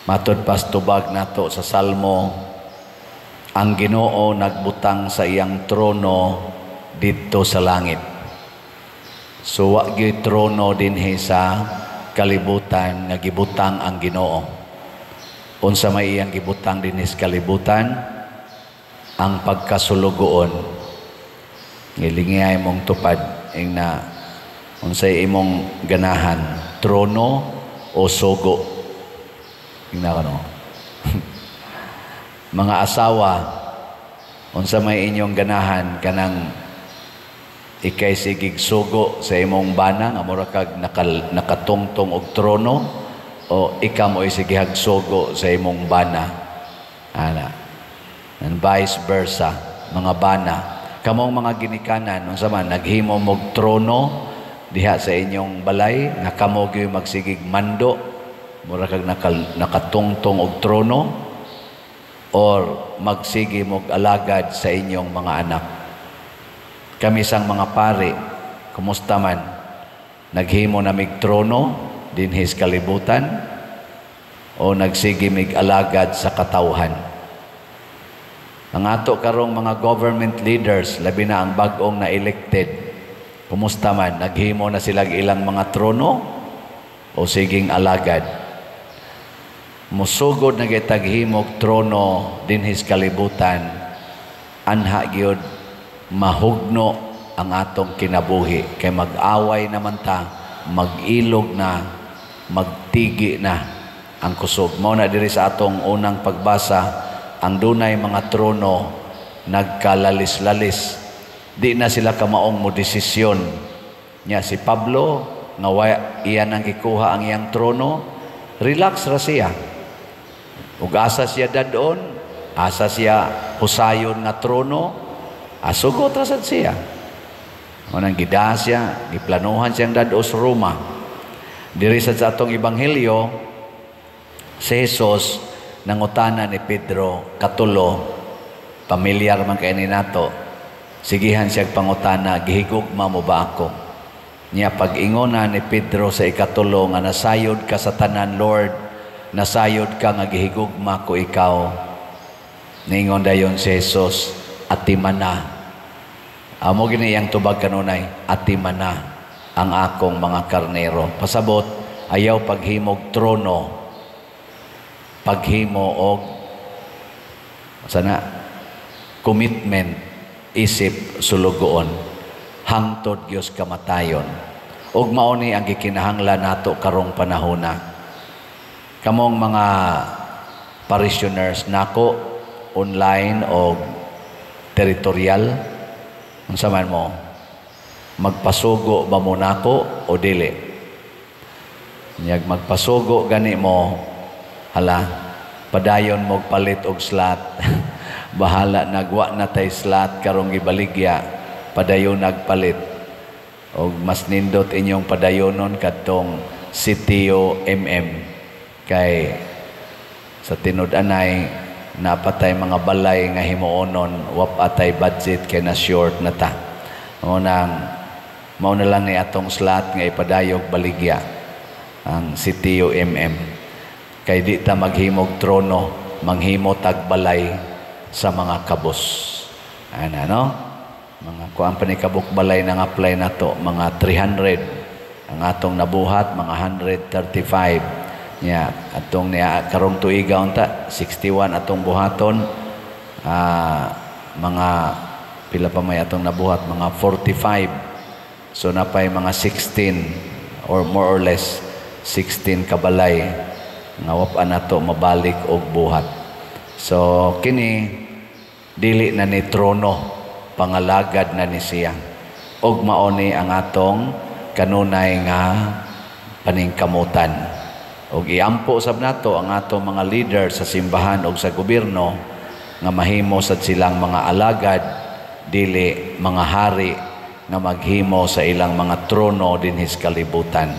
Matod pastubag nato sa Salmo, ang Ginoo nagbutang sa iyang trono dito sa langit. So wa gyud trono dinhi sa kalibutan nga gibutang ang Ginoo. Unsa may iyang gibutang dinhi sa kalibutan? Ang pagkasulugoon. Ngilingay mong tupad ing na unsay imong ganahan, trono o sugo. Tingnan ko no. Mga asawa, unsa may inyong ganahan kanang ikay sigig sugo sa imong bana nga mura kag nakatungtong og trono o ikaw mo sige hagsugo sa imong bana. Ana. And vice versa, mga bana. Kamong mga ginikanan unsa man naghimo og trono diha sa inyong balay nga kamo gyud magsigig mando mura kag nakatungtong og trono or magsige mog alagad sa inyong mga anak. Kami sang mga pari, kumusta man? Naghimo na mig trono dinhi sa kalibutan o nagsige mig alagad sa katawhan? Ang ato karong mga government leaders, labi na ang bag-ong na elected, kumusta man? Naghimo na sila ilang mga trono o siging alagad? Musugod na gitaghimog trono dinhi sa kalibutan, anha gyud mahugno ang atong kinabuhi kay mag-away naman ta, mag-ilog na, magtigi na ang kusog. Mao na diri sa atong unang pagbasa, ang dunay mga trono nagkalalis-lalis, di na sila kamaong mo desisyon nya. Si Pablo nga iyan ang gikuha ang iyang trono, relax ra siya. Ug asa siya dadon, asa siya husayon nga trono, asugot ra sad siya. Unang gida siya, giplanuhan siyang dadto sa Roma. Diri sa atong ebanghelyo, si Jesus nangutana ni Pedro katulo, pamilyar man kay ni nato. Sigihan siya pangutana, gihigugma mo ba ako? Niya pag-ingona ni Pedro sa ikatulo nga nasayod ka sa tanan, Lord, nasayod ka nga gihigugma ko ikaw. Ningon dayon si Jesus, atimana. Amo gini yang tubag kanunay, atimana ang akong mga karnero. Pasabot, ayaw paghimog trono, paghimo og sana commitment, isip sulugoon, hangtod Dios kamatayon. Ug mao ni ang gikinahanglan nato karong panahona. Kamong mga parishioners nako online o territorial, unsa man mo, magpasugo ba mo nako o dili? Nyag magpasugo gani mo, hala, padayon mo palit og slot. Bahala nagwa na tay slot karong gibaligya, padayon nagpalit. Og mas nindot inyong padayonon kadtong sitio kay sa tinud-anay napatay mga balay nga himuonon, wap atay budget kay na short na ta. Mao na lang ni atong slot nga ipadayog baligya ang sitio kay di ta maghimog trono, manghimo tag balay sa mga kabos. Ana no? Mga kuan pa ni kabuk balay nang apply na to, mga 300 ang atong nabuhat, mga 135 nya atong niya karong tuiga unta 61 atong buhaton, mga pila pa may atong nabuhat, mga 45. So napay mga 16 or more or less 16 kabalay nga wapan nato mabalik og buhat. So kini dili na ni trono, pangalagad na ni siya. Og mao ni ang atong kanunay nga paningkamutan. Og iampo sab nato ang atong mga leader sa simbahan o sa gobyerno nga mahimo sad silang mga alagad, dili mga hari nga maghimo sa ilang mga trono dinhi sa kalibutan.